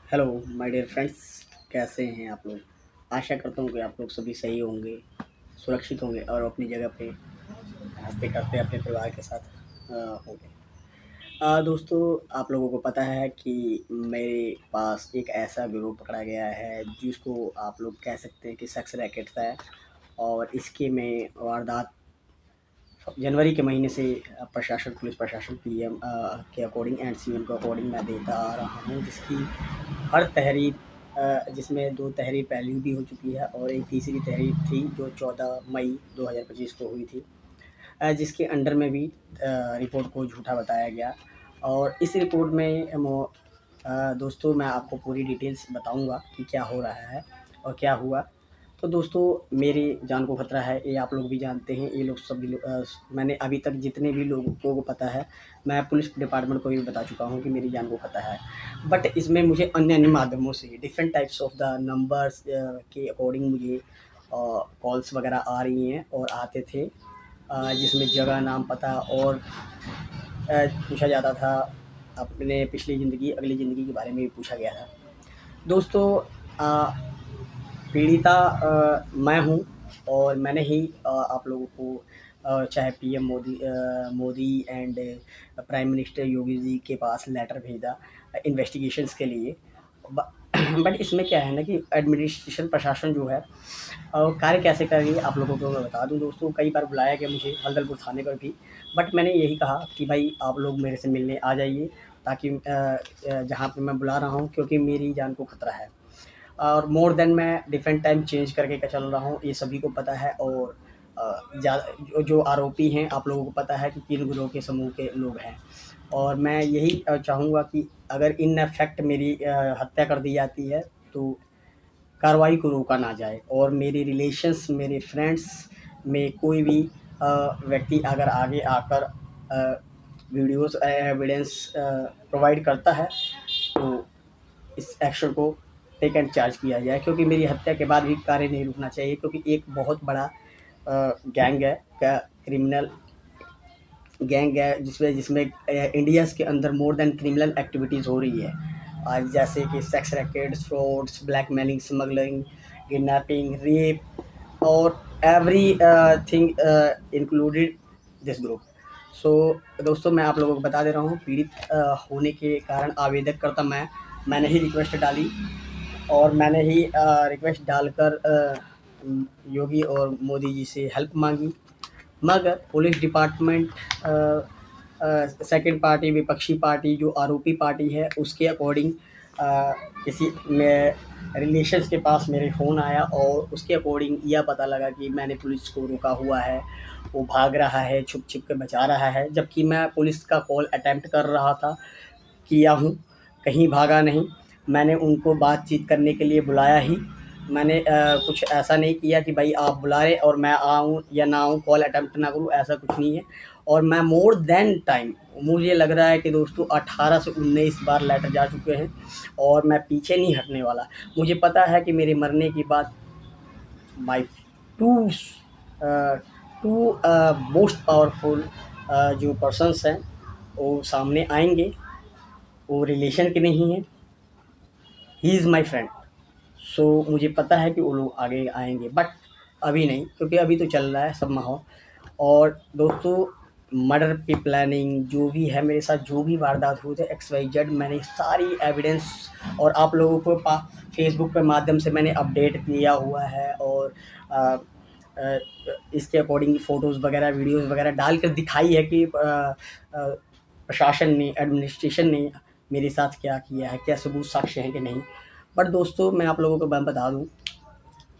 Hello my dear friends, कैसे हैं आप लोग। आशा करता हूँ कि आप लोग सभी सही होंगे, सुरक्षित होंगे और अपनी जगह पे हंसते करते अपने परिवार के साथ होंगे। दोस्तों, आप लोगों को पता है कि मेरे पास एक ऐसा गिरोह पकड़ा गया है जिसको आप लोग कह सकते हैं कि सेक्स रैकेट है। और इसके में वारदात जनवरी के महीने से प्रशासन, पुलिस प्रशासन, पीएम के अकॉर्डिंग एंड सीएम के अकॉर्डिंग मैं देता आ रहा हूँ, जिसकी हर तहरीर जिसमें 2 तहरीर पहले भी हो चुकी है और एक तीसरी तहरीर थी जो 14 मई 2025 को हुई थी, जिसके अंडर में भी रिपोर्ट को झूठा बताया गया। और इस रिपोर्ट में दोस्तों मैं आपको पूरी डिटेल्स बताऊंगा कि क्या हो रहा है और क्या हुआ। तो दोस्तों, मेरी जान को खतरा है, ये आप लोग भी जानते हैं। ये लोग सभी मैंने अभी तक जितने भी लोगों को पता है, मैं पुलिस डिपार्टमेंट को भी बता चुका हूँ कि मेरी जान को खतरा है। बट इसमें मुझे अन्य अन्य माध्यमों से different types of the numbers के अकॉर्डिंग मुझे कॉल्स वगैरह आ रही हैं और आते थे, जिसमें जगह, नाम, पता और पूछा जाता था। अपने पिछली ज़िंदगी, अगली ज़िंदगी के बारे में भी पूछा गया था। दोस्तों, पीड़िता मैं हूँ और मैंने ही आप लोगों को चाहे PM Modi and prime minister Yogi ji के पास लेटर भेजा इन्वेस्टिगेशंस के लिए। बट इसमें क्या है ना कि एडमिनिस्ट्रेशन, प्रशासन जो है कार्य कैसे कर रही है आप लोगों को मैं बता दूं। दोस्तों, कई बार बुलाया गया मुझे हल्दलपुर थाने पर भी, बट मैंने यही कहा कि भाई आप लोग मेरे से मिलने आ जाइए, ताकि जहाँ पे मैं बुला रहा हूँ, क्योंकि मेरी जान को खतरा है। और मोर देन मैं डिफरेंट टाइम चेंज करके चल रहा हूँ, ये सभी को पता है। और जो आरोपी हैं आप लोगों को पता है कि किन गिरोह के समूह के लोग हैं। और मैं यही चाहूँगा कि अगर इन इफेक्ट मेरी हत्या कर दी जाती है तो कार्रवाई को रोका ना जाए, और मेरे रिलेशंस, मेरे फ्रेंड्स में कोई भी व्यक्ति अगर आगे आकर वीडियोस एविडेंस प्रोवाइड करता है तो इस एक्शन को टेक एंड चार्ज किया जाए, क्योंकि मेरी हत्या के बाद भी कार्य नहीं रुकना चाहिए। क्योंकि एक बहुत बड़ा गैंग है, क्रिमिनल गैंग है, जिसमें जिसमें इंडिया के अंदर मोर देन क्रिमिनल एक्टिविटीज़ हो रही है आज, जैसे कि sex rackets, frauds, blackmailing, smuggling, kidnapping, rape और everything included this group. So दोस्तों, मैं आप लोगों को बता दे रहा हूँ, पीड़ित होने के कारण आवेदक करता मैंने ही रिक्वेस्ट डाली और मैंने ही रिक्वेस्ट डालकर योगी और मोदी जी से हेल्प मांगी। मगर पुलिस डिपार्टमेंट, सेकंड पार्टी, विपक्षी पार्टी, जो आरोपी पार्टी है, उसके अकॉर्डिंग किसी में रिलेशंस के पास मेरे फ़ोन आया और उसके अकॉर्डिंग यह पता लगा कि मैंने पुलिस को रोका हुआ है, वो भाग रहा है, छुप छिप के बचा रहा है, जबकि मैं पुलिस का कॉल अटेम्प्ट कर रहा था, किया हूँ, कहीं भागा नहीं। मैंने उनको बातचीत करने के लिए बुलाया ही, मैंने कुछ ऐसा नहीं किया कि भाई आप बुला रहे और मैं आऊँ या ना आऊँ, कॉल अटेम्प्ट ना करूँ, ऐसा कुछ नहीं है। और मैं मोर देन टाइम, मुझे लग रहा है कि दोस्तों 18 से 19 बार लेटर जा चुके हैं और मैं पीछे नहीं हटने वाला। मुझे पता है कि मेरे मरने के बाद माई टू टू मोस्ट पावरफुल जो पर्सन्स हैं वो सामने आएंगे। वो रिलेशन के नहीं हैं, ही इज़ माई फ्रेंड। सो मुझे पता है कि वो लोग आगे आएंगे, बट अभी नहीं, क्योंकि अभी तो चल रहा है सब माहौल। और दोस्तों, मर्डर की प्लानिंग जो भी है मेरे साथ, जो भी वारदात हुए थे एक्स वाई जेड, मैंने सारी एविडेंस और आप लोगों को फेसबुक के माध्यम से मैंने अपडेट दिया हुआ है। और आ, आ, इसके अकॉर्डिंग फ़ोटोज़ वगैरह, वीडियोज़ वगैरह डाल कर दिखाई है कि प्रशासन ने, एडमिनिस्ट्रेशन ने मेरे साथ क्या किया है, क्या सबूत साक्ष्य हैं कि नहीं। बट दोस्तों, मैं आप लोगों को मैं बता दूं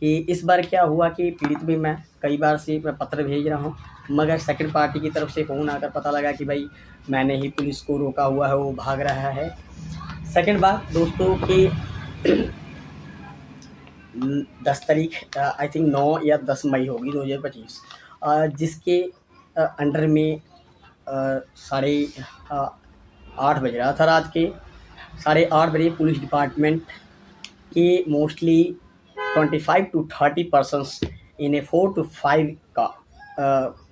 कि इस बार क्या हुआ कि पीड़ित भी मैं कई बार से मैं पत्र भेज रहा हूं, मगर सेकंड पार्टी की तरफ से फ़ोन आकर पता लगा कि भाई मैंने ही पुलिस को रोका हुआ है, वो भाग रहा है। सेकंड बात दोस्तों कि 10 तारीख, आई थिंक 9 या 10 मई होगी 2025, जिसके अंडर में साढ़े 8 बज रहा था रात के 8:30 बजे पुलिस डिपार्टमेंट के mostly 25 to 30 persons in a 4 to 5 car,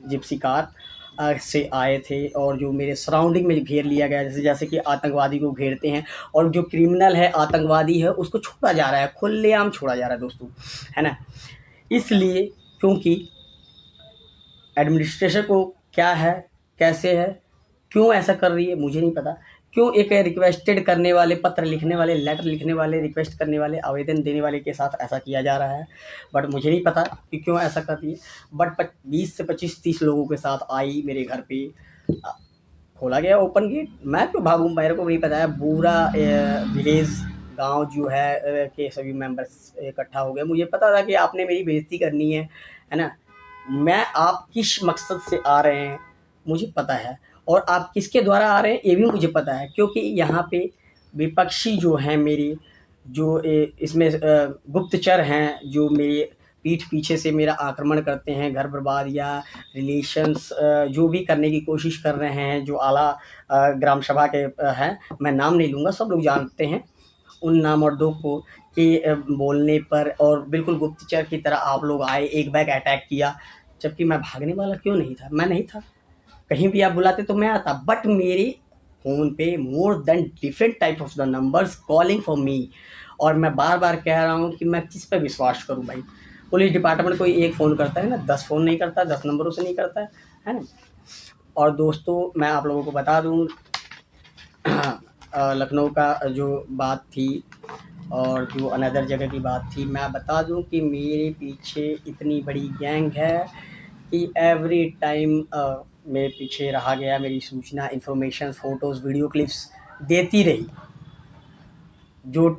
Gypsy car, से आए थे और जो मेरे सराउंडिंग में घेर लिया गया, जैसे जैसे कि आतंकवादी को घेरते हैं, और जो क्रिमिनल है, आतंकवादी है, उसको छोड़ा जा रहा है, खुलेआम छोड़ा जा रहा है दोस्तों, है ना? इसलिए क्योंकि एडमिनिस्ट्रेशन को क्या है, कैसे है, क्यों ऐसा कर रही है मुझे नहीं पता। क्यों एक रिक्वेस्टेड करने वाले, पत्र लिखने वाले, लेटर लिखने वाले, रिक्वेस्ट करने वाले, आवेदन देने वाले के साथ ऐसा किया जा रहा है, बट मुझे नहीं पता कि क्यों ऐसा कर रही है। बट 20 से 25-30 लोगों के साथ आई मेरे घर पे, अ, खोला गया ओपन गेट, मैं क्यों भागूँ, मेरे को नहीं पता है। पूरा विलेज, गांव जो है के सभी मेंबर्स इकट्ठा हो गए। मुझे पता था कि आपने मेरी बेइज्जती करनी है ना? मैं, आप किस मकसद से आ रहे हैं मुझे पता है, और आप किसके द्वारा आ रहे हैं ये भी मुझे पता है, क्योंकि यहाँ पे विपक्षी जो हैं मेरे, जो इसमें गुप्तचर हैं, जो मेरे पीठ पीछे से मेरा आक्रमण करते हैं, घर बर्बाद या रिलेशंस जो भी करने की कोशिश कर रहे हैं, जो आला ग्राम सभा के हैं, मैं नाम नहीं लूँगा, सब लोग जानते हैं उन नामर्दों को, कि बोलने पर और बिल्कुल गुप्तचर की तरह आप लोग आए, एक बैग अटैक किया, जबकि मैं भागने वाला क्यों नहीं था? मैं नहीं था। कहीं भी आप बुलाते तो मैं आता, बट मेरे फ़ोन पे more than different type of the numbers calling for me, और मैं बार-बार कह रहा हूँ कि मैं किस पे विश्वास करूँ भाई? पुलिस डिपार्टमेंट कोई एक फ़ोन करता है ना, 10 फ़ोन नहीं करता, 10 नंबरों से नहीं करता है ना? और दोस्तों मैं आप लोगों को बता दूँ, लखनऊ का जो बात थी और जो अनदर जगह की बात थी, मैं बता दूं कि मेरे पीछे इतनी बड़ी गैंग है कि एवरी टाइम मेरे पीछे रहा गया, मेरी सूचना, इन्फॉर्मेशन, फ़ोटोज़, वीडियो क्लिप्स देती रही। जो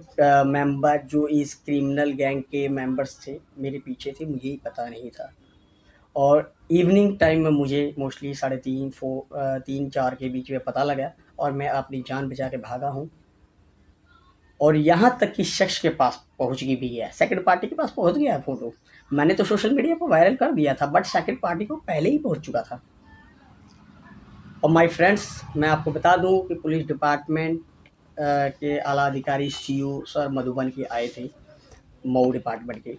मेंबर, जो इस क्रिमिनल गैंग के मेंबर्स थे, मेरे पीछे थे, मुझे ही पता नहीं था। और इवनिंग टाइम में मुझे मोस्टली 3:30 के बीच में पता लगा, और मैं अपनी जान बचा के भागा हूँ। और यहाँ तक कि शख्स के पास पहुँच गई भी है, सेकंड पार्टी के पास पहुँच गया है फ़ोटो। मैंने तो सोशल मीडिया पर वायरल कर दिया था, बट सेकंड पार्टी को पहले ही पहुँच चुका था। और माय फ्रेंड्स, मैं आपको बता दूँ कि पुलिस डिपार्टमेंट के आला अधिकारी सीओ सर मधुबन के आए थे, मऊ डिपार्टमेंट के,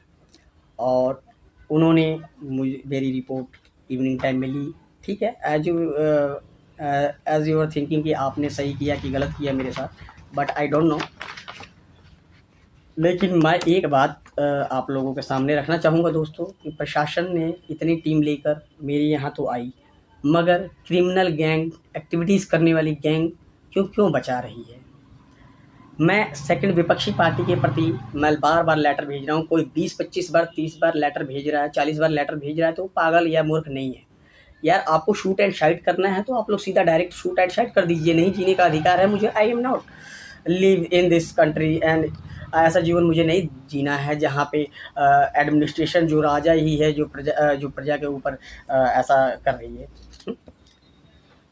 और उन्होंने मेरी रिपोर्ट इवनिंग टाइम में ली। ठीक है, एज़ यू आर थिंकिंग कि आपने सही किया कि गलत किया मेरे साथ, बट आई डोंट नो। लेकिन मैं एक बात आप लोगों के सामने रखना चाहूँगा दोस्तों, कि प्रशासन ने इतनी टीम लेकर मेरे यहाँ तो आई, मगर क्रिमिनल गैंग, एक्टिविटीज़ करने वाली गैंग क्यों बचा रही है? मैं सेकंड विपक्षी पार्टी के प्रति मैं बार-बार लेटर भेज रहा हूँ, कोई 20-25 बार, 30 बार लेटर भेज रहा है, 40 बार लेटर भेज रहा है, तो वो पागल या मूर्ख नहीं है। यार, आपको शूट एंड साइट करना है तो आप लोग सीधा डायरेक्ट शूट एंड साइट कर दीजिए, नहीं जीने का अधिकार है मुझे, I am not live in this country, and ऐसा जीवन मुझे नहीं जीना है जहाँ पे एडमिनिस्ट्रेशन जो राजा ही है, जो प्रजा के ऊपर ऐसा कर रही है।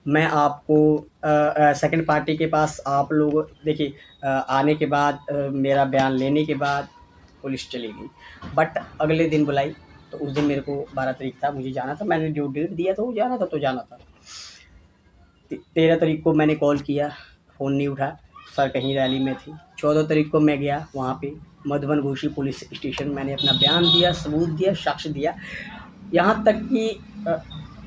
मैं आपको सेकंड पार्टी के पास आप लोग देखिए, आने के बाद मेरा बयान लेने के बाद पुलिस चली गई, बट अगले दिन बुलाई, तो उस दिन मेरे को 12 तारीख था, मुझे जाना था, मैंने जो डेट दिया था वो जाना था तो जाना था। 13 तारीख को मैंने कॉल किया, फ़ोन नहीं उठा, सर कहीं रैली में थी। 14 तारीख को मैं गया वहाँ पे मधुबन घोषी पुलिस स्टेशन, मैंने अपना बयान दिया, सबूत दिया, साक्ष्य दिया। यहाँ तक कि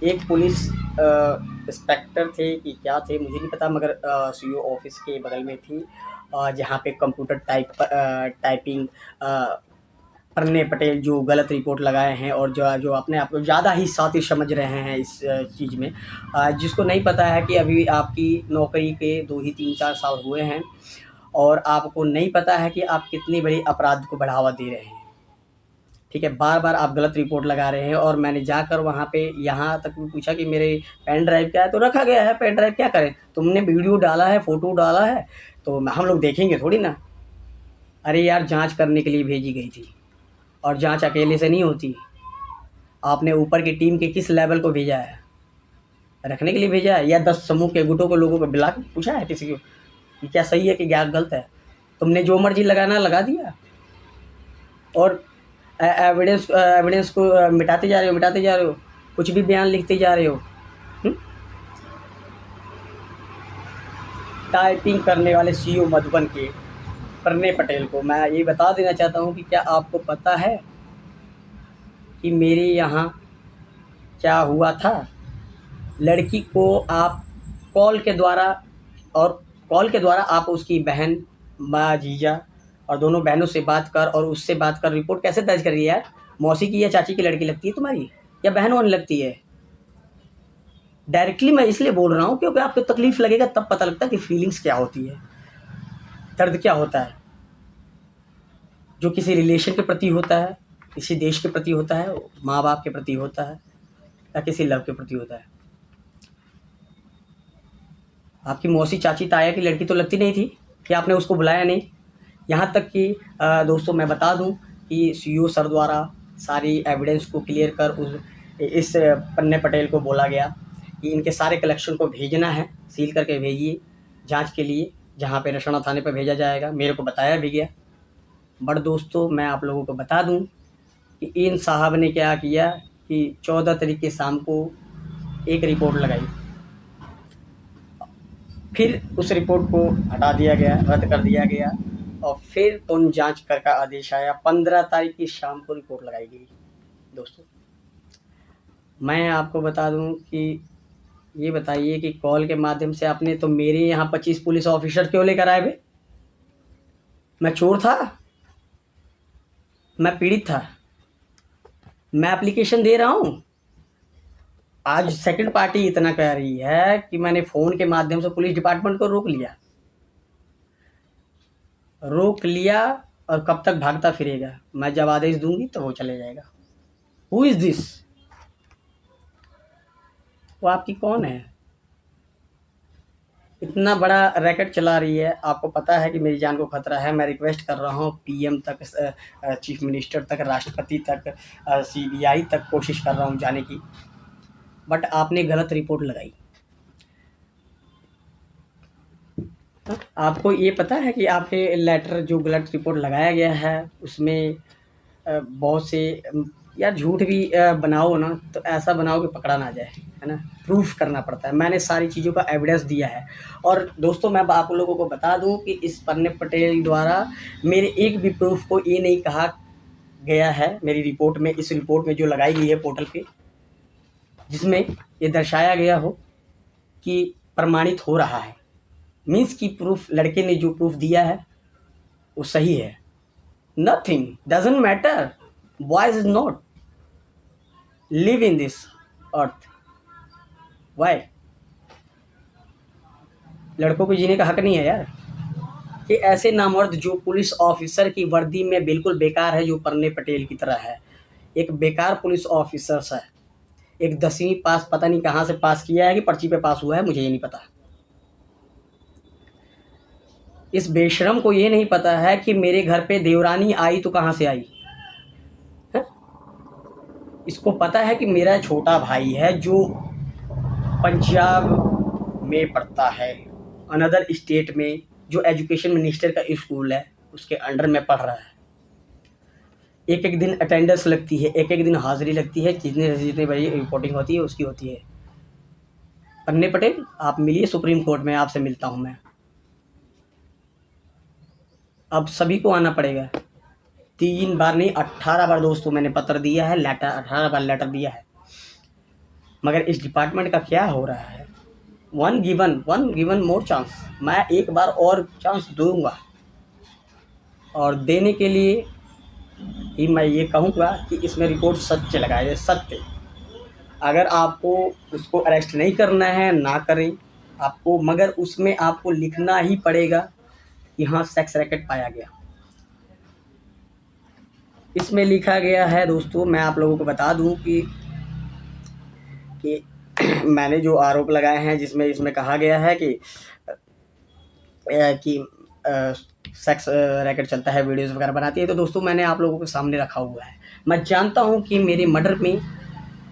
एक पुलिस इंस्पेक्टर थे कि क्या थे मुझे नहीं पता, मगर सीओ ऑफिस के बगल में थी, जहाँ पे कंप्यूटर टाइपिंग प्रनय पटेल जो गलत रिपोर्ट लगाए हैं, और जो अपने आप को ज़्यादा ही साथी समझ रहे हैं इस चीज़ में, जिसको नहीं पता है कि अभी आपकी नौकरी के 2 ही 3-4 साल हुए हैं, और आपको नहीं पता है कि आप कितनी बड़ी अपराध को बढ़ावा दे रहे हैं। ठीक है, बार-बार आप गलत रिपोर्ट लगा रहे हैं, और मैंने जाकर वहाँ पे यहाँ तक भी पूछा कि मेरे पेन ड्राइव क्या है? तो रखा गया है, पेन ड्राइव क्या करें? तुमने वीडियो डाला है, फ़ोटो डाला है, तो हम लोग देखेंगे थोड़ी ना। अरे यार, जाँच करने के लिए भेजी गई थी, और जाँच अकेले से नहीं होती। आपने ऊपर की टीम के किस लेवल को भेजा है? रखने के लिए भेजा है, या 10 समूह के गुटों को, लोगों को बुला के पूछा है किसी को कि क्या सही है कि क्या गलत है? तुमने जो मर्ज़ी लगाना लगा दिया, और एविडेंस को मिटाते जा रहे हो, कुछ भी बयान लिखते जा रहे हो। टाइपिंग करने वाले सीईओ मधुबन के प्रनय पटेल को मैं ये बता देना चाहता हूँ कि क्या आपको पता है कि मेरे यहाँ क्या हुआ था? लड़की को आप कॉल के द्वारा और कॉल के द्वारा आप उसकी बहन, माँ, जीजा और दोनों बहनों से बात कर और उससे बात कर रिपोर्ट कैसे दर्ज कर रही है यार? मौसी की या चाची की लड़की लगती है तुम्हारी या बहन होने लगती है? डायरेक्टली मैं इसलिए बोल रहा हूँ क्योंकि आपको तकलीफ लगेगा तब पता लगता है कि फीलिंग्स क्या होती है, दर्द क्या होता है, जो किसी रिलेशन के प्रति होता है, किसी देश के प्रति होता है, माँ बाप के प्रति होता है या किसी लव के प्रति होता है। आपकी मौसी, चाची, ताया की लड़की तो लगती नहीं थी कि आपने उसको बुलाया नहीं? यहाँ तक कि दोस्तों मैं बता दूँ कि सीईओ सर द्वारा सारी एविडेंस को क्लियर कर इस पन्ने पटेल को बोला गया कि इनके सारे कलेक्शन को भेजना है, सील करके भेजिए जांच के लिए, जहाँ पे रसना थाने पे भेजा जाएगा। मेरे को बताया भी गया। बट दोस्तों मैं आप लोगों को बता दूं कि इन साहब ने क्या किया कि 14 तारीख की शाम को एक रिपोर्ट लगाई, फिर उस रिपोर्ट को हटा दिया गया, रद्द कर दिया गया और फिर पुनः जांच कर का आदेश आया। 15 तारीख की शाम को रिपोर्ट लगाई गई। दोस्तों मैं आपको बता दूं कि ये बताइए कि कॉल के माध्यम से आपने तो मेरे यहाँ 25 पुलिस ऑफिसर क्यों लेकर आए बे? मैं चोर था? मैं पीड़ित था? मैं एप्लीकेशन दे रहा हूँ। आज सेकंड पार्टी इतना कह रही है कि मैंने फ़ोन के माध्यम से पुलिस डिपार्टमेंट को रोक लिया और कब तक भागता फिरेगा? मैं जब आदेश दूंगी तो वो चले जाएगा। Who is this? वो आपकी कौन है? इतना बड़ा रैकेट चला रही है, आपको पता है कि मेरी जान को खतरा है। मैं रिक्वेस्ट कर रहा हूँ पीएम तक, चीफ मिनिस्टर तक, राष्ट्रपति तक, सीबीआई तक कोशिश कर रहा हूँ जाने की, बट आपने गलत रिपोर्ट लगाई। आपको ये पता है कि आपके लेटर जो गलत रिपोर्ट लगाया गया है उसमें बहुत से यार झूठ भी बनाओ ना तो ऐसा बनाओ कि पकड़ा ना जाए, है ना? प्रूफ करना पड़ता है। मैंने सारी चीज़ों का एविडेंस दिया है। और दोस्तों मैं आप लोगों को बता दूं कि इस पन्ने पटेल द्वारा मेरे एक भी प्रूफ को ये नहीं कहा गया है मेरी रिपोर्ट में, इस रिपोर्ट में जो लगाई गई है पोर्टल पे, जिसमें ये दर्शाया गया हो कि प्रमाणित हो रहा है, मीन्स की प्रूफ, लड़के ने जो प्रूफ दिया है वो सही है। Nothing doesn't matter, boys is not live in this earth. Why? लड़कों को जीने का हक नहीं है यार? कि ऐसे नामर्द जो पुलिस ऑफिसर की वर्दी में बिल्कुल बेकार है, जो पन्ने पटेल की तरह है, एक बेकार पुलिस ऑफिसर है, एक 10वीं पास पता नहीं कहाँ से पास किया है कि पर्ची पे पास हुआ है, मुझे ये नहीं पता। इस बेशरम को ये नहीं पता है कि मेरे घर पे देवरानी आई तो कहाँ से आई है? इसको पता है कि मेरा छोटा भाई है जो पंजाब में पढ़ता है, अनदर स्टेट में, जो एजुकेशन मिनिस्टर का स्कूल है उसके अंडर में पढ़ रहा है। एक एक दिन अटेंडेंस लगती है, एक एक दिन हाजिरी लगती है, जितने जितने बड़ी रिपोर्टिंग होती है उसकी होती है। पन्ने पटेल आप मिलिए सुप्रीम कोर्ट में, आपसे मिलता हूँ मैं। अब सभी को आना पड़ेगा। 3 बार नहीं 18 बार दोस्तों मैंने पत्र दिया है, लेटर 18 बार लेटर दिया है, मगर इस डिपार्टमेंट का क्या हो रहा है? वन गिवन मोर चांस, मैं एक बार और चांस दूंगा और देने के लिए ही मैं ये कहूँगा कि इसमें रिपोर्ट सत्य लगाए जाए, सत्य। अगर आपको उसको अरेस्ट नहीं करना है ना करें आपको, मगर उसमें आपको लिखना ही पड़ेगा कि हाँ सेक्स रैकेट पाया गया। इसमें लिखा गया है दोस्तों, मैं आप लोगों को बता दूं कि मैंने जो आरोप लगाए हैं जिसमें इसमें कहा गया है कि सेक्स रैकेट चलता है, वीडियोज़ वगैरह बनाती है, तो दोस्तों मैंने आप लोगों के सामने रखा हुआ है। मैं जानता हूं कि मेरे मर्डर में,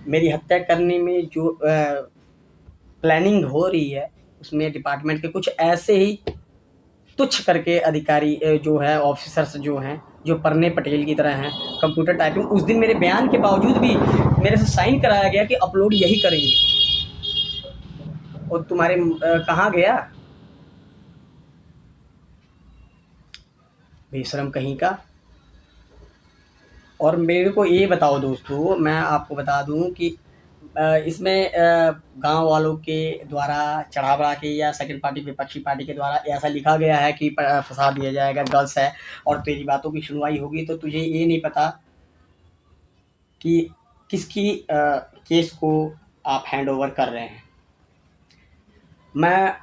मेरी हत्या करने में जो प्लानिंग हो रही है उसमें डिपार्टमेंट के कुछ ऐसे ही तुच्छ करके अधिकारी जो है, ऑफिसर्स जो हैं, जो पन्ने पटेल की तरह हैं, कंप्यूटर टाइपिंग, उस दिन मेरे बयान के बावजूद भी मेरे से साइन कराया गया कि अपलोड यही करेंगे, और तुम्हारे कहाँ गया बेशरम कहीं का। और मेरे को ये बताओ दोस्तों, मैं आपको बता दूं कि इसमें गाँव वालों के द्वारा चढ़ा-बढ़ा के या सेकंड पार्टी विपक्षी पार्टी के द्वारा ऐसा लिखा गया है कि फँसा दिया जाएगा, गर्ल्स है और तेरी बातों की सुनवाई होगी, तो तुझे ये नहीं पता कि किसकी केस को आप हैंडओवर कर रहे हैं। मैं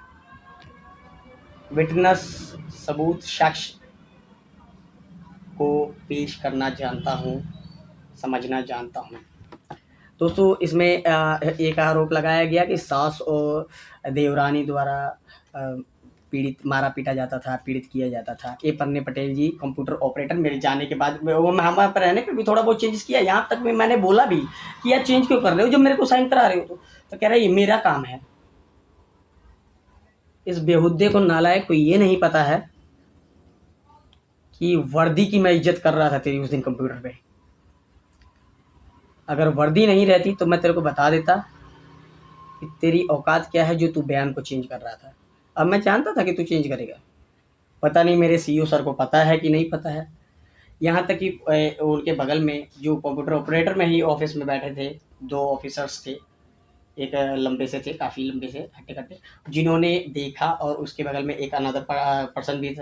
विटनेस सबूत साक्ष्य को पेश करना जानता हूँ, समझना जानता हूँ। दोस्तों इसमें एक आरोप लगाया गया कि सास और देवरानी द्वारा पीड़ित मारा पीटा जाता था, पीड़ित किया जाता था। ये पन्ने पटेल जी कंप्यूटर ऑपरेटर मेरे जाने के बाद वो वहाँ पर रहने पे भी थोड़ा बहुत चेंजेस किया। यहाँ तक में मैंने बोला भी कि यार चेंज क्यों कर रहे हो जब मेरे को साइन करा रहे हो तो कह रहा है ये मेरा काम है। इस बेहुद्दे को नालायक को ये नहीं पता है कि वर्दी की मैं इज्जत कर रहा था तेरी उस दिन कंप्यूटर पे। अगर वर्दी नहीं रहती तो मैं तेरे को बता देता कि तेरी औकात क्या है जो तू बयान को चेंज कर रहा था। अब मैं जानता था कि तू चेंज करेगा। पता नहीं मेरे सीईओ सर को पता है कि नहीं पता है। यहाँ तक कि उनके बगल में जो कंप्यूटर ऑपरेटर में ही ऑफिस में बैठे थे, 2 ऑफिसर्स थे। एक लंबे से थे, काफ़ी लंबे से, हट्टे-कट्टे, जिन्होंने देखा और उसके बगल में एक अनदर पर्सन भी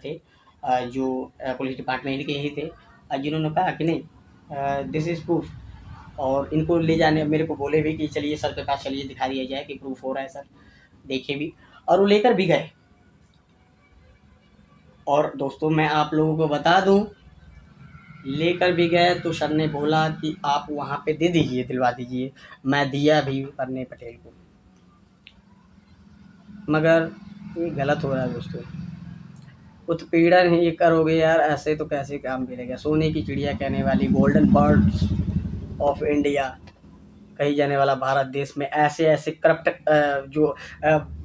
थे जो पुलिस डिपार्टमेंट के ही थे जिन्होंने कहा कि नहीं दिस इज़ प्रूफ और इनको ले जाने मेरे को बोले भी कि चलिए सर के पास चलिए दिखा दिया जाए कि प्रूफ हो रहा है सर, देखे भी और वो लेकर भी गए। और दोस्तों मैं आप लोगों को बता दूँ लेकर भी गए तो सर ने बोला कि आप वहाँ पे दे दीजिए, दिलवा दीजिए। मैं दिया भी पन्ने पटेल को। मगर ये गलत हो रहा है दोस्तों। उत्पीड़न ही करोगे यार ऐसे तो कैसे काम मिलेगा। सोने की चिड़िया कहने वाली गोल्डन बर्ड्स ऑफ इंडिया कही जाने वाला भारत देश में ऐसे करप्ट जो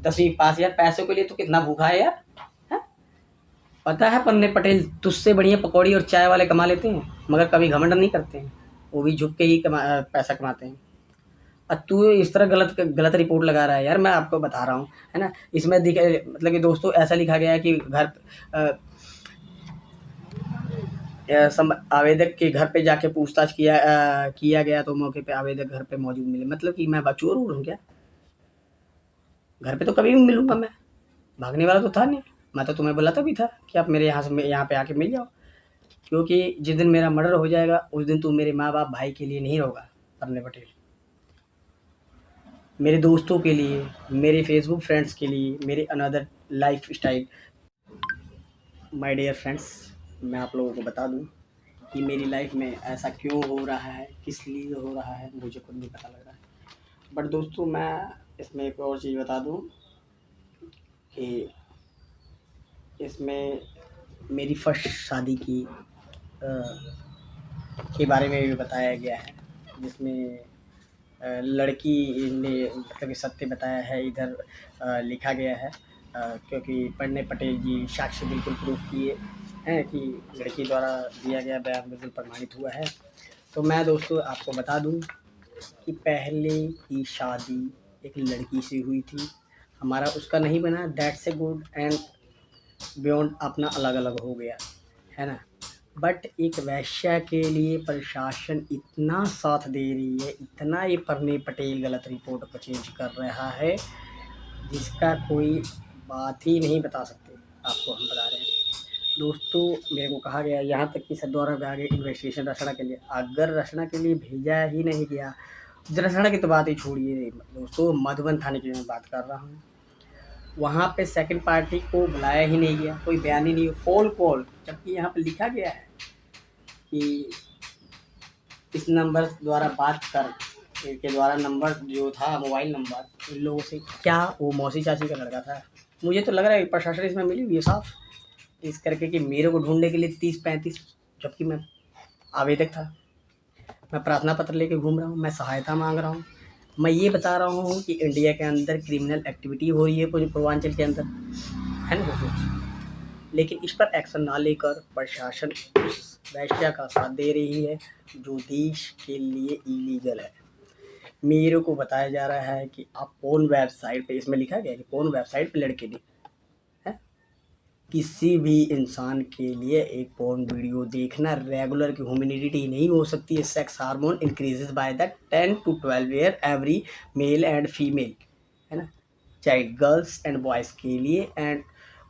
10वीं पास यार पैसों के लिए तो कितना भूखा है यार। है? पता है पन्ने पटेल तुझसे बढ़िया पकौड़ी और चाय वाले कमा लेते हैं मगर कभी घमंड नहीं करते हैं। वो भी झुक के ही पैसा कमाते हैं। तू इस तरह गलत रिपोर्ट लगा रहा है यार। मैं आपको बता रहा हूँ है ना। इसमें मतलब कि दोस्तों ऐसा लिखा गया है कि घर आवेदक के घर पे जाके पूछताछ किया गया तो मौके पे आवेदक घर पे मौजूद मिले। मतलब कि मैं चोर हूँ क्या? घर पे तो कभी भी मिलूंगा मैं, भागने वाला तो था नहीं। मैं तो तुम्हें बुलाता भी था कि आप मेरे यहाँ पे आके मिल जाओ, क्योंकि जिस दिन मेरा मर्डर हो जाएगा उस दिन तू मेरे माँ बाप भाई के लिए नहीं रहोगा पन्ने पटेल। मेरे दोस्तों के लिए, मेरे फेसबुक फ्रेंड्स के लिए, मेरे another lifestyle. My dear friends, मैं आप लोगों को बता दूं कि मेरी लाइफ में ऐसा क्यों हो रहा है, किस लिए हो रहा है, मुझे खुद नहीं पता लग रहा है। बट दोस्तों मैं इसमें एक और चीज़ बता दूं कि इसमें मेरी फर्स्ट शादी के बारे में भी बताया गया है, जिसमें लड़की ने मतलब कि सत्य बताया है। इधर लिखा गया है क्योंकि पन्ने पटेल जी साक्ष्य बिल्कुल प्रूफ किए हैं कि लड़की द्वारा दिया गया बयान बिल्कुल प्रमाणित हुआ है। तो मैं दोस्तों आपको बता दूं कि पहले की शादी एक लड़की से हुई थी। हमारा उसका नहीं बना, that's a good and beyond अपना अलग अलग हो गया है ना। बट एक वेश्या के लिए प्रशासन इतना साथ दे रही है, इतना ये पन्ने पटेल गलत रिपोर्ट को चेंज कर रहा है जिसका कोई बात ही नहीं बता सकते। आपको हम बता रहे हैं दोस्तों। मेरे को कहा गया यहाँ तक कि सर द्वारा भी आगे इन्वेस्टिगेशन रचना के लिए, अगर रचना के लिए भेजा ही नहीं गया, रचना की तो बात ही छोड़िए दोस्तों, मधुबन थाने की मैं बात कर रहा हूँ। वहाँ पे सेकंड पार्टी को बुलाया ही नहीं गया, कोई बयान ही नहीं, फोन कॉल, जबकि यहाँ पे लिखा गया है कि इस नंबर द्वारा बात कर के द्वारा नंबर जो था मोबाइल नंबर इन लोगों से, क्या वो मौसी चाची का लड़का था। मुझे तो लग रहा है प्रशासन इसमें मिली हुई है साफ इस करके कि मेरे को ढूंढने के लिए 30-35, जबकि मैं आवेदक था। मैं प्रार्थना पत्र लेके घूम रहा हूँ, मैं सहायता मांग रहा हूँ, मैं ये बता रहा हूँ कि इंडिया के अंदर क्रिमिनल एक्टिविटी हो रही है पूर्वांचल के अंदर, है ना दोस्तों। लेकिन इस पर एक्शन ना लेकर प्रशासन उस वेश्या का साथ दे रही है जो देश के लिए इलीगल है। मेरे को बताया जा रहा है कि आप कौन वेबसाइट पे, इसमें लिखा गया है कि कौन वेबसाइट पे लड़के ने है किसी भी इंसान के लिए एक पोर्न वीडियो देखना रेगुलर की ह्यूमैनिटी नहीं हो सकती है। Sex hormone increases by the 10 to 12 year every male and female, है ना, चाइल्ड गर्ल्स एंड बॉयज़ के लिए, and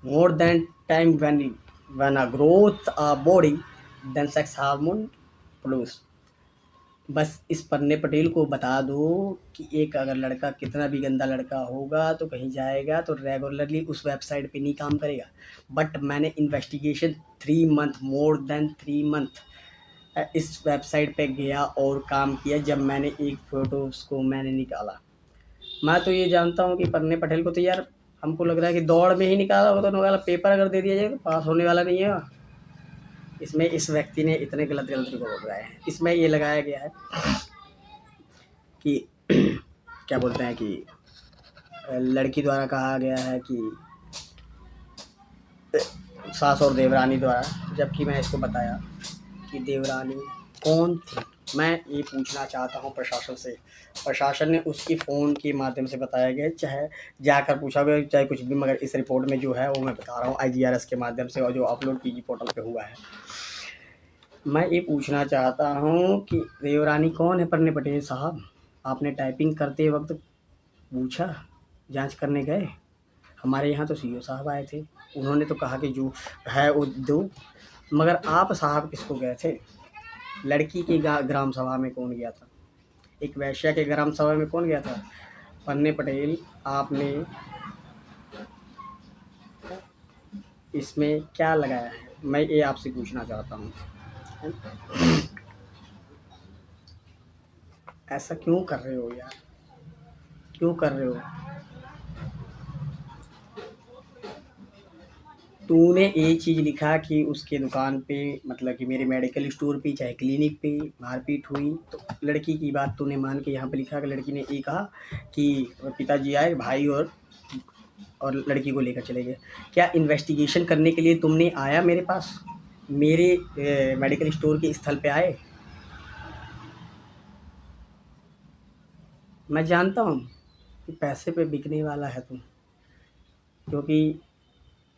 more than time when a growth a body then sex hormone produce. बस इस पन्ने पटेल को बता दो कि एक अगर लड़का कितना भी गंदा लड़का होगा तो कहीं जाएगा तो रेगुलरली उस वेबसाइट पे नहीं काम करेगा। बट मैंने investigation 3 month, more than 3 month इस वेबसाइट पे गया और काम किया। जब मैंने एक फ़ोटो उसको मैंने निकाला, मैं तो ये जानता हूँ कि पन्ने पटेल को तो यार हमको लग रहा है कि दौड़ में ही निकाला होगा, तो निकाला। पेपर अगर दे दिया जाए तो पास होने वाला नहीं है। इसमें इस व्यक्ति ने इतने गलत गलत रिकॉर्ड लगाए हैं। इसमें ये लगाया गया है कि क्या बोलते हैं कि लड़की द्वारा कहा गया है कि सास और देवरानी द्वारा, जबकि मैं इसको बताया कि देवरानी कौन थी। मैं ये पूछना चाहता हूँ प्रशासन से। प्रशासन ने उसकी फ़ोन के माध्यम से बताया गया, चाहे जाकर पूछा गया, चाहे कुछ भी, मगर इस रिपोर्ट में जो है वो मैं बता रहा हूँ IGRS के माध्यम से, और जो अपलोड PG पोर्टल पे हुआ है। मैं ये पूछना चाहता हूँ कि देवरानी कौन है पन्ने पटेल साहब? आपने टाइपिंग करते वक्त पूछा, जांच करने गए? हमारे यहाँ तो CO साहब आए थे, उन्होंने तो कहा कि जो है वो दो, मगर आप साहब किसको गए थे? लड़की की ग्राम सभा में कौन गया था? एक वैश्या के ग्राम सभा में कौन गया था? पन्ने पटेल, आपने इसमें क्या लगाया है? मैं ये आपसे पूछना चाहता हूँ। ऐसा क्यों कर रहे हो यार? क्यों कर रहे हो? तूने एक चीज़ लिखा कि उसके दुकान पे, मतलब कि मेरे मेडिकल स्टोर पे चाहे क्लिनिक पे मारपीट हुई, तो लड़की की बात तूने मान के यहाँ पे लिखा कि लड़की ने ये कहा कि पिताजी आए, भाई और लड़की को लेकर चले गए। क्या इन्वेस्टिगेशन करने के लिए तुमने आया मेरे पास, मेरे मेडिकल स्टोर के स्थल पे आए? मैं जानता हूँ कि पैसे पे बिकने वाला है तुम, क्योंकि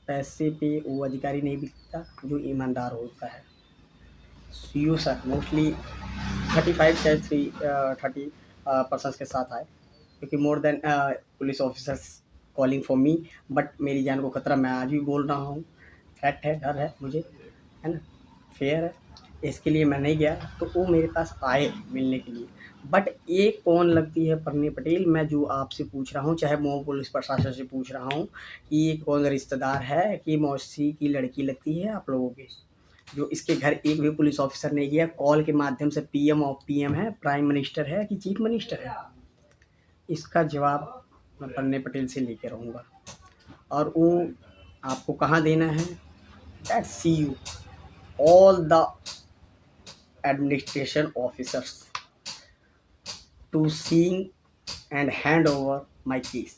पैसे पे वो अधिकारी नहीं बिकता जो ईमानदार होता है। CO सर मोस्टली 35 चाहे 30 पर्सन्स के साथ आए, क्योंकि more than police officers calling for me, but मेरी जान को खतरा। मैं आज भी बोल रहा हूँ, फैक्ट है, डर है मुझे, है ना, फेयर है, इसके लिए मैं नहीं गया। तो वो मेरे पास आए मिलने के लिए। बट ये कौन लगती है पन्ने पटेल? मैं जो आपसे पूछ रहा हूँ, चाहे मैं पुलिस प्रशासन से पूछ रहा हूँ कि ये कौन रिश्तेदार है, कि मौसी की लड़की लगती है आप लोगों की, जो इसके घर एक भी पुलिस ऑफिसर नहीं गया। कॉल के माध्यम से PM और PM है, प्राइम मिनिस्टर है कि चीफ मिनिस्टर है? इसका जवाब मैं पन्ने पटेल से लेके रहूँगा, और वो आपको कहाँ देना है? That's CU, all the administration officers to see and hand over my case।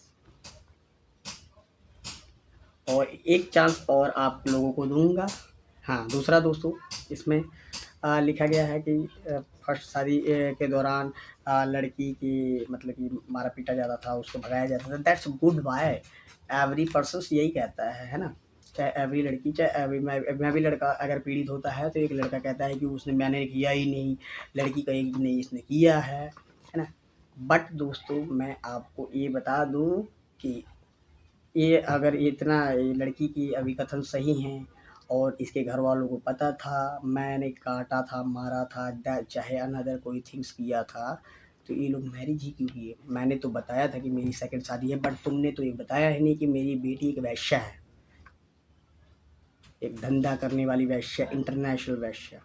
और एक चांस और आप लोगों को दूंगा। हाँ, दूसरा दोस्तों, इसमें लिखा गया है कि फर्स्ट शादी के दौरान लड़की की, मतलब कि मारा पीटा जाता था, उसको भगाया जाता था। That's goodbye, every person यही कहता है ना, चाहे एवरी लड़की, चाहे एवरी, मैं भी लड़का अगर पीड़ित होता है तो एक लड़का कहता है कि उसने, मैंने किया ही नहीं, लड़की कहेगी नहीं इसने किया है ना। बट दोस्तों, मैं आपको ये बता दूं कि ये अगर इतना लड़की की अभी कथन सही हैं और इसके घर वालों को पता था, मैंने काटा था, मारा था, चाहे अनदर कोई थिंग्स किया था, तो ये लोग मैरिज ही क्यों किए? मैंने तो बताया था कि मेरी सेकंड शादी है, बट तुमने तो ये बताया ही नहीं कि मेरी बेटी एक वैश्या है, एक धंधा करने वाली वैश्या, इंटरनेशनल वैश्या।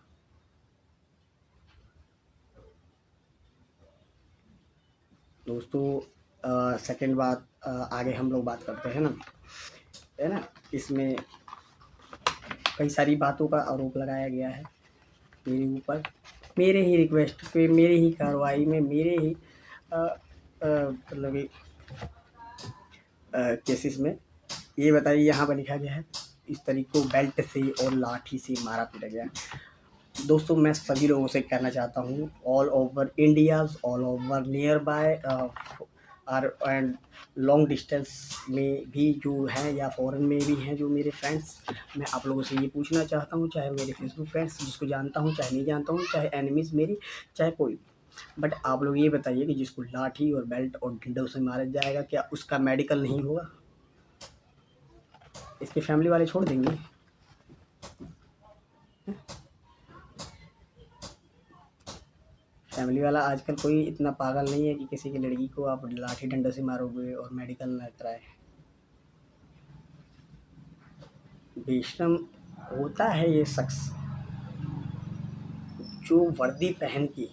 दोस्तों, सेकंड बात, आगे हम लोग बात करते हैं ना, है ना। इसमें कई सारी बातों का आरोप लगाया गया है मेरे ऊपर, मेरे ही रिक्वेस्ट पे, मेरे ही कार्रवाई में, मेरे ही मतलब केसेस में। ये बताइए, यहाँ पर लिखा गया है इस तरीके को बेल्ट से और लाठी से मारा पीटा गया। दोस्तों, मैं सभी लोगों से कहना चाहता हूँ, all over India, all over near by और एंड लॉन्ग डिस्टेंस में भी जो हैं या फॉरेन में भी हैं जो मेरे फ्रेंड्स, मैं आप लोगों से ये पूछना चाहता हूँ, चाहे मेरे फेसबुक फ्रेंड्स जिसको जानता हूँ चाहे नहीं जानता हूँ, चाहे एनिमीज़ मेरी, चाहे कोई, बट आप लोग ये बताइए कि जिसको लाठी और बेल्ट और डंडों से मारा जाएगा क्या उसका मेडिकल नहीं होगा? इसके फैमिली वाले छोड़ देंगे? फैमिली वाला आजकल कोई इतना पागल नहीं है कि किसी की लड़की को आप लाठी डंडे से मारोगे और मेडिकल ना कराए। बेशरम होता है ये शख्स जो वर्दी पहन के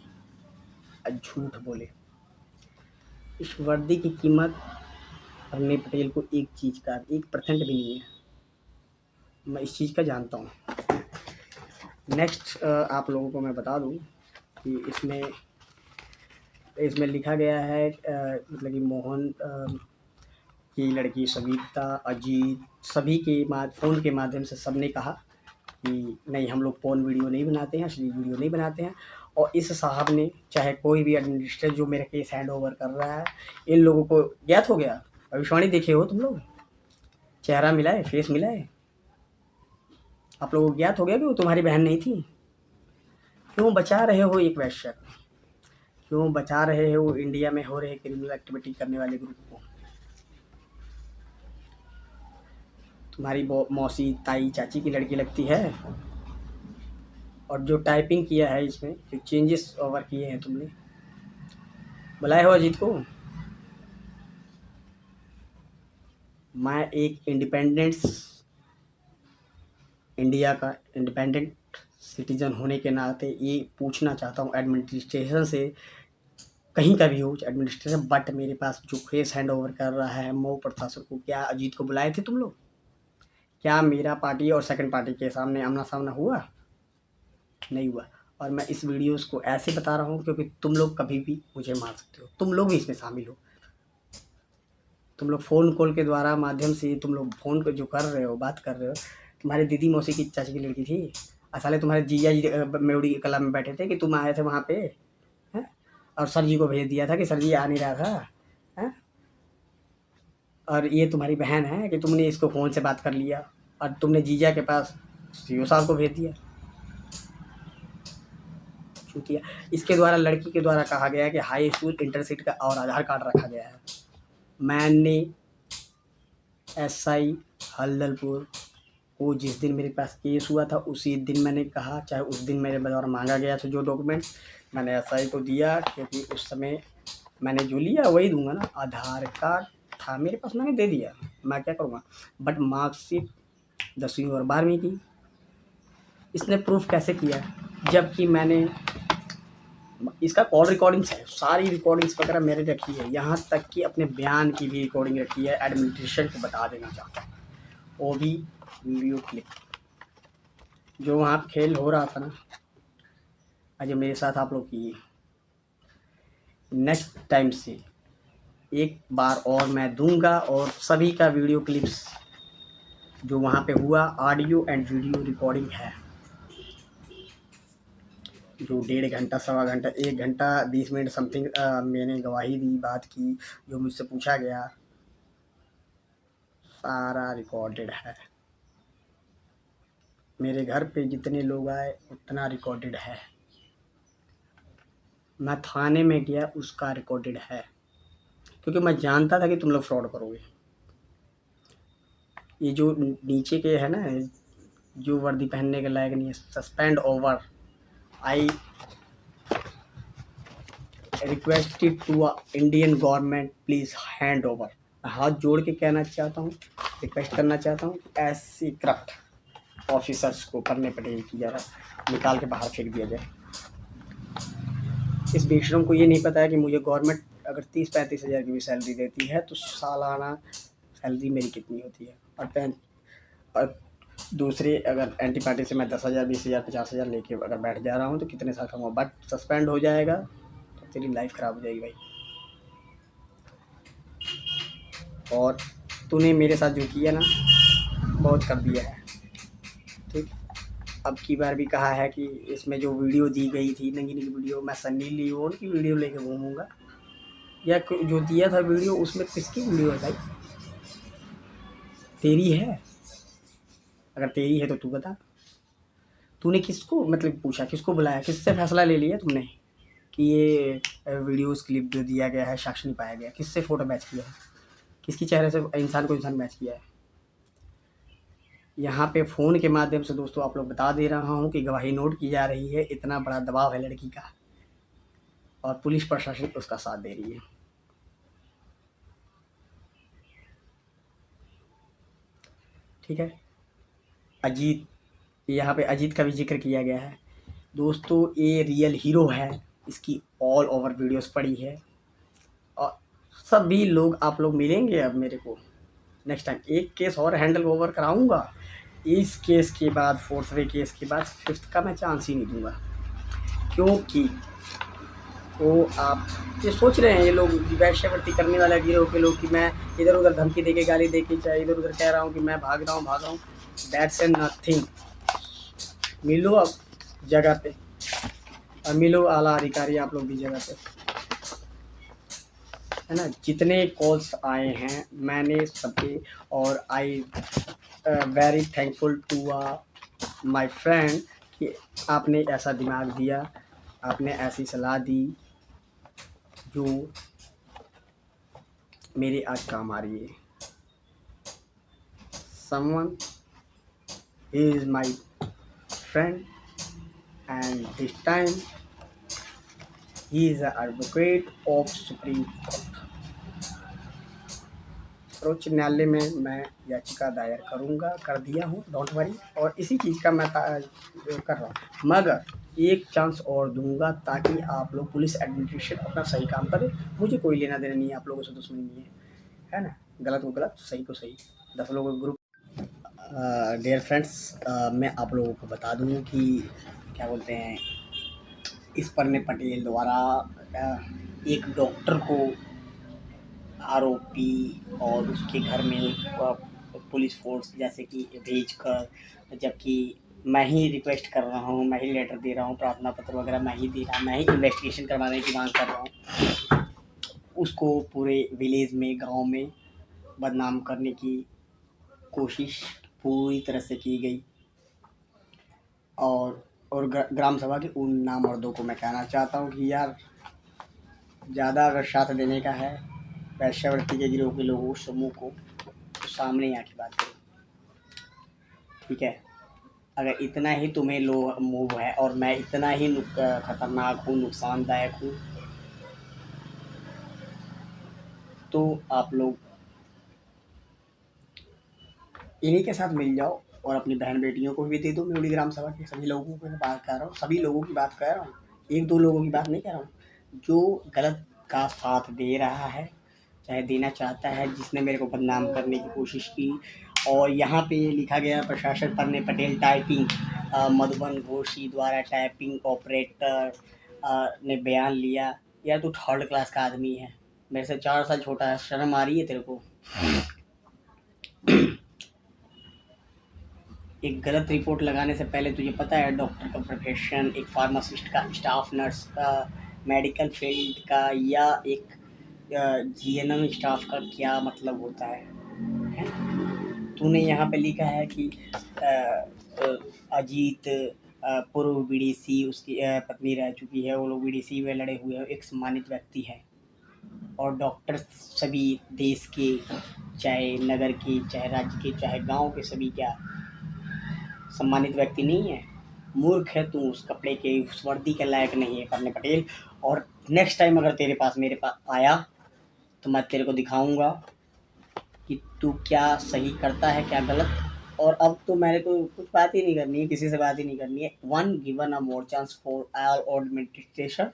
झूठ बोले। इस वर्दी की कीमत अरने पटेल को एक चीज़ का 1% भी नहीं है, मैं इस चीज़ का जानता हूँ। नेक्स्ट आप लोगों को मैं बता दूँ कि इसमें लिखा गया है मतलब कि मोहन की लड़की सविता, अजीत, सभी के फ़ोन के माध्यम से सबने कहा कि नहीं हम लोग पोर्न वीडियो नहीं बनाते हैं, अश्लील वीडियो नहीं बनाते हैं। और इस साहब ने चाहे कोई भी एडमिनिस्ट्रेटर जो मेरा केस हैंड ओवर कर रहा है, इन लोगों को ज्ञात हो गया। भविष्यवाणी देखे हो तुम लोग? चेहरा मिला है, फेस मिला है, आप लोगों को ज्ञात हो गया कि वो तुम्हारी बहन नहीं थी। क्यों बचा रहे हो एक वैश्य को? क्यों बचा रहे हो इंडिया में हो रहे क्रिमिनल एक्टिविटी करने वाले ग्रुप को? तुम्हारी मौसी, ताई, चाची की लड़की लगती है। और जो टाइपिंग किया है इसमें, जो चेंजेस ओवर किए हैं तुमने, बुलाए हो अजीत को? मैं एक इंडिया का इंडिपेंडेंट सिटीजन होने के नाते ये पूछना चाहता हूँ एडमिनिस्ट्रेशन से, कहीं का भी हो एडमिनिस्ट्रेशन, बट मेरे पास जो केस हैंड ओवर कर रहा है मऊ प्रशासन को, क्या अजीत को बुलाए थे तुम लोग? क्या मेरा पार्टी और सेकंड पार्टी के सामने आमना सामना हुआ? नहीं हुआ। और मैं इस वीडियोस को ऐसे बता रहा हूँ क्योंकि तुम लोग कभी भी मुझे मार सकते हो, तुम लोग भी इसमें शामिल हो। तुम लोग फ़ोन कॉल के द्वारा माध्यम से तुम लोग फ़ोन को जो कर रहे हो, बात कर रहे हो, तुम्हारी दीदी मौसी की चाची की लड़की थी। साले तुम्हारे जीजा जी मेवड़ी कला में बैठे थे कि तुम आए थे वहाँ पे, हैं? और सर जी को भेज दिया था कि सर जी आ नहीं रहा था, हैं? और ये तुम्हारी बहन है कि तुमने इसको फ़ोन से बात कर लिया और तुमने जीजा के पास सीओ साहब को भेज दिया। चूतिया। इसके द्वारा लड़की के द्वारा कहा गया है कि हाई स्कूल इंटरसीट का और आधार कार्ड रखा गया है। मैंने एसआई हल्दलपुर को जिस दिन मेरे पास केस हुआ था उसी दिन मैंने कहा, चाहे उस दिन मेरे द्वारा मांगा गया था जो डॉक्यूमेंट, मैंने एसआई को दिया क्योंकि उस समय मैंने जो लिया वही दूंगा ना। आधार कार्ड था मेरे पास, मैंने दे दिया, मैं क्या करूँगा। बट मार्कशीट 10वीं और 12वीं की इसने प्रूफ कैसे किया, जबकि मैंने इसका कॉल रिकॉर्डिंग्स है, सारी रिकॉर्डिंग्स वगैरह मेरे रखी है, यहाँ तक कि अपने बयान की भी रिकॉर्डिंग रखी है। एडमिनिस्ट्रेशन को बता देना चाहता हूँ, वो भी वीडियो क्लिप जो वहाँ खेल हो रहा था ना, आज मेरे साथ आप लोग किए। नेक्स्ट टाइम से एक बार और मैं दूंगा और सभी का वीडियो क्लिप्स जो वहाँ पे हुआ, ऑडियो एंड वीडियो रिकॉर्डिंग है, जो 1.5 घंटा, सवा घंटा, 1 घंटा 20 मिनट समथिंग मैंने गवाही दी, बात की, जो मुझसे पूछा गया, सारा रिकॉर्डेड है। मेरे घर पे जितने लोग आए उतना रिकॉर्डेड है। मैं थाने में गया उसका रिकॉर्डेड है, क्योंकि मैं जानता था कि तुम लोग फ्रॉड करोगे। ये जो नीचे के है ना, जो वर्दी पहनने के लायक नहीं है, suspend over, I requested to Indian government please hand over. हाथ जोड़ के कहना चाहता हूँ, रिक्वेस्ट करना चाहता हूँ, ऐसी करप्ट ऑफिसर्स को करने पटेल की जरा निकाल के बाहर फेंक दिया जाए। इस बेशरम को ये नहीं पता है कि मुझे गवर्नमेंट अगर 30-35 हज़ार की भी सैलरी देती है तो सालाना सैलरी मेरी कितनी होती है। और दूसरे अगर एंटी पार्टी से मैं 10,000, 20,000, 50,000 लेके अगर बैठ जा रहा हूँ तो कितने साल खाऊंगा। बट सस्पेंड हो जाएगा तो तेरी लाइफ ख़राब हो जाएगी भाई। और तूने मेरे साथ जो किया ना, बहुत कर दिया है, ठीक। अब की बार भी कहा है कि इसमें जो वीडियो दी गई थी, नंगी नंगी वीडियो, मैं सन्नी लियोन की वीडियो लेके घूमूंगा। या जो दिया था वीडियो उसमें किसकी वीडियो है भाई? तेरी है? अगर तेरी है तो तू बता। तूने किसको मतलब पूछा, किसको बुलाया, किससे फैसला ले लिया तुमने कि ये वीडियोस क्लिप जो दिया गया है साक्ष्य नहीं पाया गया? किससे फ़ोटो मैच किया है? किसकी चेहरे से इंसान को इंसान मैच किया है? यहाँ पे फ़ोन के माध्यम से दोस्तों आप लोग बता दे रहा हूँ कि गवाही नोट की जा रही है। इतना बड़ा दबाव है लड़की का और पुलिस प्रशासन उसका साथ दे रही है। ठीक है। अजीत, यहाँ पे अजीत का भी ज़िक्र किया गया है। दोस्तों ये रियल हीरो है, इसकी ऑल ओवर वीडियोस पड़ी है और सभी लोग आप लोग मिलेंगे अब मेरे को नेक्स्ट टाइम। एक केस और हैंडल ओवर कराऊंगा, इस केस के बाद फोर्थवे केस के बाद फिफ्थ का मैं चांस ही नहीं दूंगा, क्योंकि वो आप ये सोच रहे हैं ये लोग वैश्यवृत्ति करने वाला गिरोह के लोग कि मैं इधर उधर धमकी दे के गाली दे के चाहे इधर उधर कह रहा हूँ कि मैं भाग रहा हूँ। That's an nothing. मिलो अब जगह पे और मिलो आला अधिकारी आप लोग भी जगह पे, है ना? जितने कॉल्स आए हैं मैंने सबके, और I very thankful to my friend कि आपने ऐसा दिमाग दिया, आपने ऐसी सलाह दी जो मेरे आज काम आ रही है। Someone is my friend and this time he is an advocate of Supreme Court। सर्वोच्च न्यायालय में मैं याचिका दायर करूंगा, कर दिया हूँ, डोंट वरी। और इसी चीज़ का मैं कर रहा हूँ, मगर एक चांस और दूंगा ताकि आप लोग पुलिस एडमिनिस्ट्रेशन अपना सही काम करे। मुझे कोई लेना देना नहीं है, आप लोगों से दुश्मनी नहीं है ना? गलत को गलत, सही को सही, 10 लोगों का ग्रुप। डियर फ्रेंड्स, मैं आप लोगों को बता दूँ कि क्या बोलते हैं, इस परने पटेल द्वारा एक डॉक्टर को आरोपी और उसके घर में पुलिस फोर्स जैसे कि भेजकर, जबकि मैं ही रिक्वेस्ट कर रहा हूँ, मैं ही लेटर दे रहा हूँ, प्रार्थना पत्र वगैरह मैं ही दे रहा हूँ, मैं ही इन्वेस्टिगेशन करवाने की मांग कर रहा हूँ, उसको पूरे विलेज में, गांव में बदनाम करने की कोशिश पूरी तरह से की गई। और ग्राम सभा के उन नामर्दों को मैं कहना चाहता हूँ कि यार ज़्यादा अगर साथ देने का है वैश्यावृत्ति के गिरोह के लोगों समूह को, तो सामने आके बात करो, ठीक है? अगर इतना ही तुम्हें लो मूव है और मैं इतना ही खतरनाक हूँ, नुकसानदायक हूँ, तो आप लोग इन्हीं के साथ मिल जाओ और अपनी बहन बेटियों को भी दे दो। मैं ग्राम सभा के सभी लोगों की बात कर रहा हूँ, सभी लोगों की बात कर रहा हूँ, एक दो लोगों की बात नहीं कर रहा हूँ। जो गलत का साथ दे रहा है, चाहे देना चाहता है, जिसने मेरे को बदनाम करने की कोशिश की। और यहाँ पे लिखा गया प्रशासन परने पटेल टाइपिंग, मधुबन घोषी द्वारा टाइपिंग ऑपरेटर ने बयान लिया। यार तू थर्ड क्लास का आदमी है, मेरे से 4 साल छोटा है, शर्म आ रही है तेरे को? एक गलत रिपोर्ट लगाने से पहले तुझे पता है डॉक्टर का प्रोफेशन, एक फार्मासिस्ट का, स्टाफ नर्स का, मेडिकल फील्ड का या एक जीएनएम स्टाफ का क्या मतलब होता है? तूने यहाँ पे लिखा है कि अजीत पूर्व बीडीसी, उसकी पत्नी रह चुकी है, वो लोग बीडीसी में लड़े हुए हैं, एक सम्मानित व्यक्ति है। और डॉक्टर सभी देश के, चाहे नगर के, चाहे राज्य के, चाहे गांव के, सभी क्या सम्मानित व्यक्ति नहीं है? मूर्ख है तू, उस कपड़े के, उस वर्दी के लायक नहीं है करने पटेल। और नेक्स्ट टाइम अगर तेरे पास मेरे पास आया तो मैं तेरे को दिखाऊंगा कि तू क्या सही करता है, क्या गलत। और अब तो मैंने तो कुछ बात ही नहीं करनी है, किसी से बात ही नहीं करनी है। One given a more chance for all administration,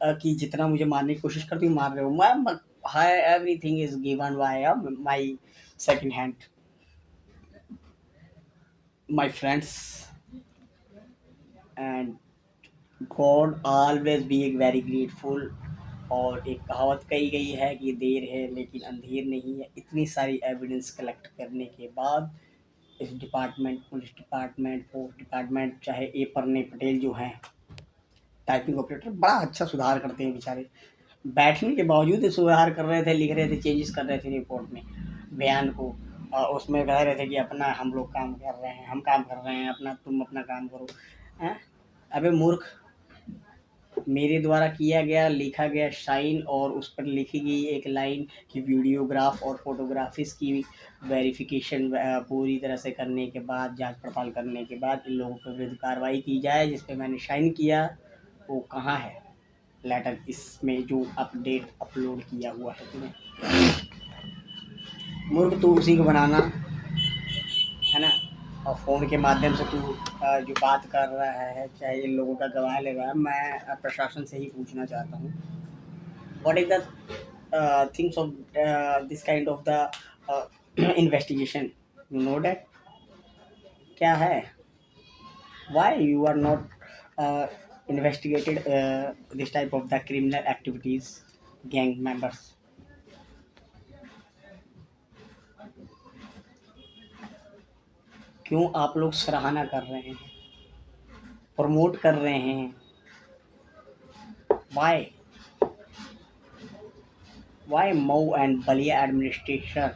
कि जितना मुझे मारने की कोशिश करती हूँ मार रहे हो। मैं high everything is given by my second hand, my friends, and God always be very grateful. और एक कहावत कही गई है कि देर है लेकिन अंधेर नहीं है। इतनी सारी एविडेंस कलेक्ट करने के बाद इस department, police department, force department, चाहे ए परने पटेल जो हैं टाइपिंग ऑपरेटर, बड़ा अच्छा सुधार करते हैं बेचारे। बैठने के बावजूद सुधार कर रहे थे, लिख रहे थे, चेंजेस कर रहे थे रिपोर्ट में, बयान को। उसमें कह रहे थे कि अपना हम लोग काम कर रहे हैं, हम काम कर रहे हैं अपना, तुम अपना काम करो। हैं? अबे मूर्ख, मेरे द्वारा किया गया, लिखा गया साइन और उस पर लिखी गई एक लाइन कि वीडियोग्राफ और फोटोग्राफिस की वेरिफिकेशन पूरी तरह से करने के बाद, जांच पड़ताल करने के बाद इन लोगों के विरुद्ध कार्रवाई की जाए, जिस पे मैंने साइन किया, वो कहाँ है लेटर इसमें जो अपडेट अपलोड किया हुआ है तुम्हें? मूर्ख, तू उसी को बनाना है ना। और फ़ोन के माध्यम से तू जो बात कर रहा है, चाहे इन लोगों का गवाह ले रहा है, मैं प्रशासन से ही पूछना चाहता हूँ, what is the things of this kind of the investigation, you know that क्या है? Why you are not investigated this type of the criminal activities, gang members? क्यों आप लोग सराहना कर रहे हैं, प्रमोट कर रहे हैं? Why Mou and Balia administration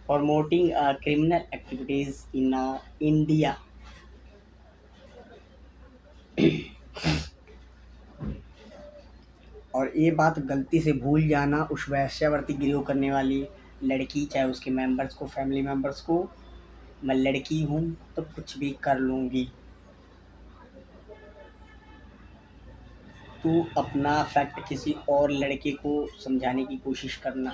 promoting criminal activities in India? और ये बात गलती से भूल जाना, उस वैश्यावृत्ति गिरोह करने वाली लड़की, चाहे उसके मेंबर्स को, फैमिली मेंबर्स को, मैं लड़की हूँ तो कुछ भी कर लूँगी। तू अपना फैक्ट किसी और लड़के को समझाने की कोशिश करना।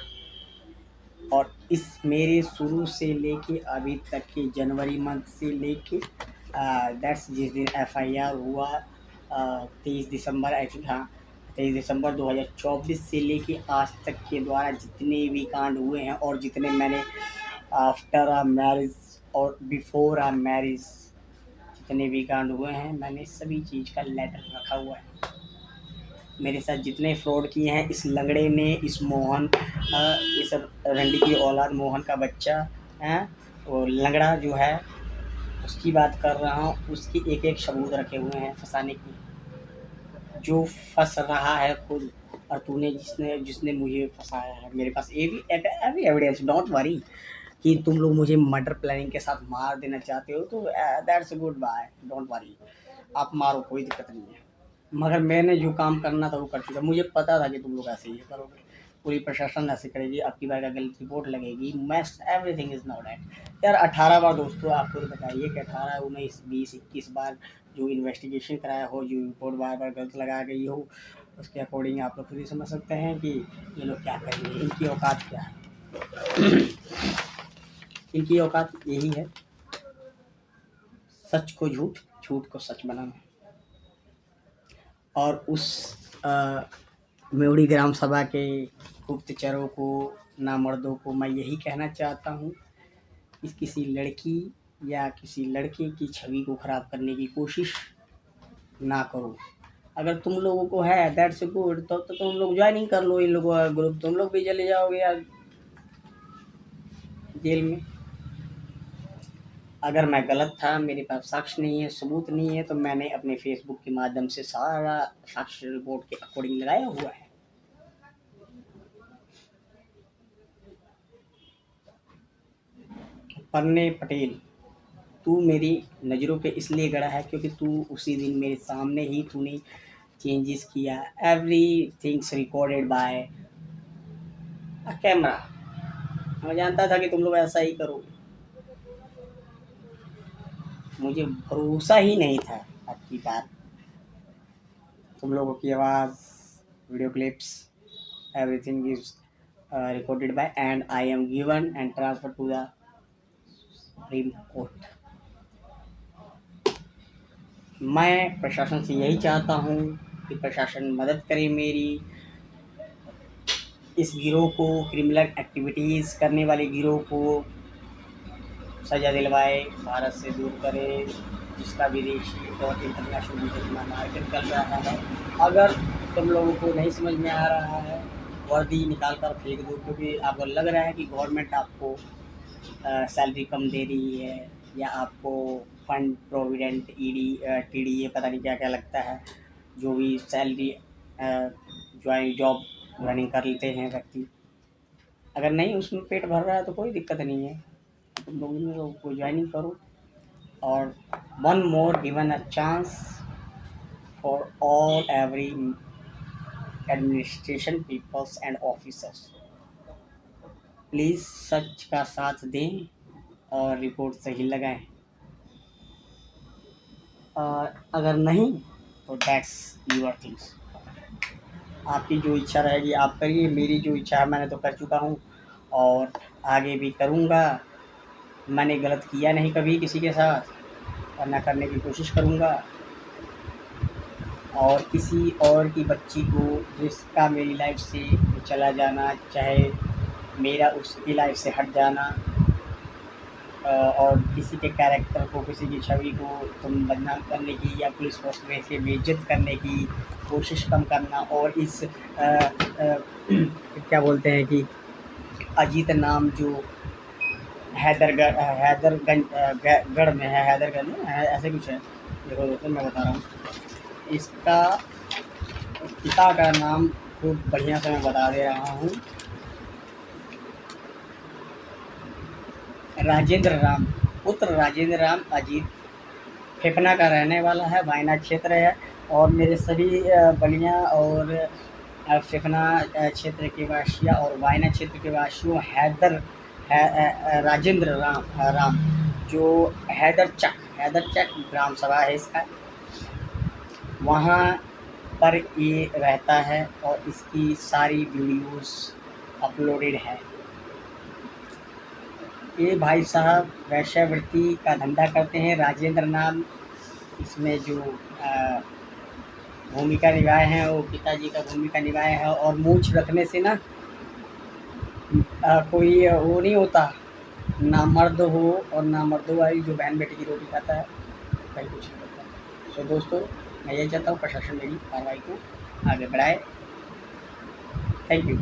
और इस मेरे शुरू से लेके अभी तक के जनवरी मंथ से लेके दैट्स जिस दिन एफआईआर हुआ 23 दिसंबर, आई थिंक, हाँ 23 दिसंबर 2024 से लेके आज तक के द्वारा जितने भी कांड हुए हैं, और जितने मैंने आफ्टर आ मैरिज और बिफोर आ मैरिज जितने भी कांड हुए हैं, मैंने सभी चीज़ का लेटर रखा हुआ है। मेरे साथ जितने फ्रॉड किए हैं, इस लंगड़े ने, इस मोहन, इस रंडी की औलाद मोहन का बच्चा है, वो लंगड़ा जो है उसकी बात कर रहा हूँ, उसकी एक एक सबूत रखे हुए हैं फंसाने की, जो फंस रहा है खुद। और तूने जिसने जिसने मुझे फंसाया है, मेरे पास एवरी एविडेंस, डोंट वरी कि तुम लोग मुझे मर्डर प्लानिंग के साथ मार देना चाहते हो, तो that's goodbye, don't worry, आप मारो, कोई दिक्कत नहीं है। मगर मैंने जो काम करना था वो कर चुका, मुझे पता था कि तुम लोग ऐसे ही करोगे, पूरी प्रशासन ऐसे करेगी, आपकी बार का गलत रिपोर्ट लगेगी, mess everything is not that. यार 18 बार दोस्तों, आप खुद बताइए कि 18, 19, 20, 21 बार जो इन्वेस्टिगेशन कराया हो, जो रिपोर्ट बार बार गलत लगा गई हो, उसके अकॉर्डिंग आप लोग खुद ही समझ सकते हैं कि ये लोग क्या करेंगे, इनकी औकात क्या है। इनकी औकात यही है, सच को झूठ, झूठ को सच बनाना। और उस मेवड़ी ग्राम सभा के गुप्तचरों को, नामर्दों को मैं यही कहना चाहता हूँ कि किसी लड़की या किसी लड़के की छवि को ख़राब करने की कोशिश ना करो। अगर तुम लोगों को है दैट्स गुड, तो तुम लोग ज्वाइनिंग कर लो इन लोगों का ग्रुप, तुम लोग भी चले जाओगे यार जेल में। अगर मैं गलत था, मेरे पास साक्ष्य नहीं है, सबूत नहीं है, तो मैंने अपने फेसबुक के माध्यम से सारा साक्ष्य रिपोर्ट के अकॉर्डिंग लगाया हुआ है। पन्ने पटेल, तू मेरी नज़रों पे इसलिए गड़ा है क्योंकि तू उसी दिन मेरे सामने ही तूने चेंजेस किया, every things recorded by a camera. मैं जानता था कि तुम लोग ऐसा ही करोगे, मुझे भरोसा ही नहीं था आपकी बात, तुम लोगों की आवाज़, video clips, everything is recorded by, and I am given and transferred to the Supreme Court. मैं प्रशासन से यही चाहता हूँ कि प्रशासन मदद करे मेरी, इस गिरोह को, क्रिमिनल एक्टिविटीज़ करने वाले गिरोह को सज़ा दिलवाए, भारत से दूर करे, जिसका विदेशी और इंटरनेशनल जितना मार्केट कर रहा है। अगर तुम लोगों को नहीं समझ में आ रहा है, वर्दी निकाल कर फेंक दो, क्योंकि आपको लग रहा है कि गवर्नमेंट आपको सैलरी कम दे रही है, या आपको फंड प्रोविडेंट ईडी टीडीए पता नहीं क्या क्या लगता है, जो भी सैलरी जॉब ज्वाइनिंग कर लेते हैं व्यक्ति। अगर नहीं उसमें पेट भर रहा है तो कोई दिक्कत नहीं है, तुम लोग इन लोगों को ज्वाइनिंग करो। और one more given a chance for all every administration peoples and officers, please सच का साथ दें और रिपोर्ट सही लगाएं। अगर नहीं तो दैट्स यूर थिंग्स, आपकी जो इच्छा रहेगी आप करिए। मेरी जो इच्छा है मैंने तो कर चुका हूँ और आगे भी करूँगा। मैंने गलत किया नहीं कभी किसी के साथ और ना करने की कोशिश करूँगा। और किसी और की बच्ची को जिसका मेरी लाइफ से चला जाना, चाहे मेरा उसकी लाइफ से हट जाना, और किसी के कैरेक्टर को, किसी की छवि को तुम बदनाम करने की या पुलिस फोर्स में से बेइज्जत करने की कोशिश कम करना। और इस क्या बोलते हैं कि अजीत नाम जो हैदरगंज गढ़ में है, हैदरगंज में ऐसे कुछ है। देखो दोस्तों मैं बता रहा हूँ इसका पिता का नाम, खूब बढ़िया से मैं बता दे रहा हूँ, राजेंद्र राम, पुत्र राजेंद्र राम अजीत फेफना का रहने वाला है, वायनाड क्षेत्र है। और मेरे सभी बलिया और फेफना क्षेत्र के वासियों और वायनाड क्षेत्र के वासियों राजेंद्र राम जो हैदर चक ग्राम सभा है इसका, वहाँ पर ये रहता है और इसकी सारी वीडियोस अपलोडेड है। ये भाई साहब वैश्यावृत्ति का धंधा करते हैं। राजेंद्र नाम इसमें जो भूमिका निभाए हैं वो पिताजी का भूमिका निभाए हैं। और मूंछ रखने से ना कोई वो नहीं होता, ना मर्द हो और ना मर्दों वाली जो बहन बेटी की रोटी खाता है कहीं कुछ नहीं होता। सो दोस्तों मैं यही चाहता हूँ प्रशासन मेरी कार्रवाई को आगे बढ़ाए। Thank you.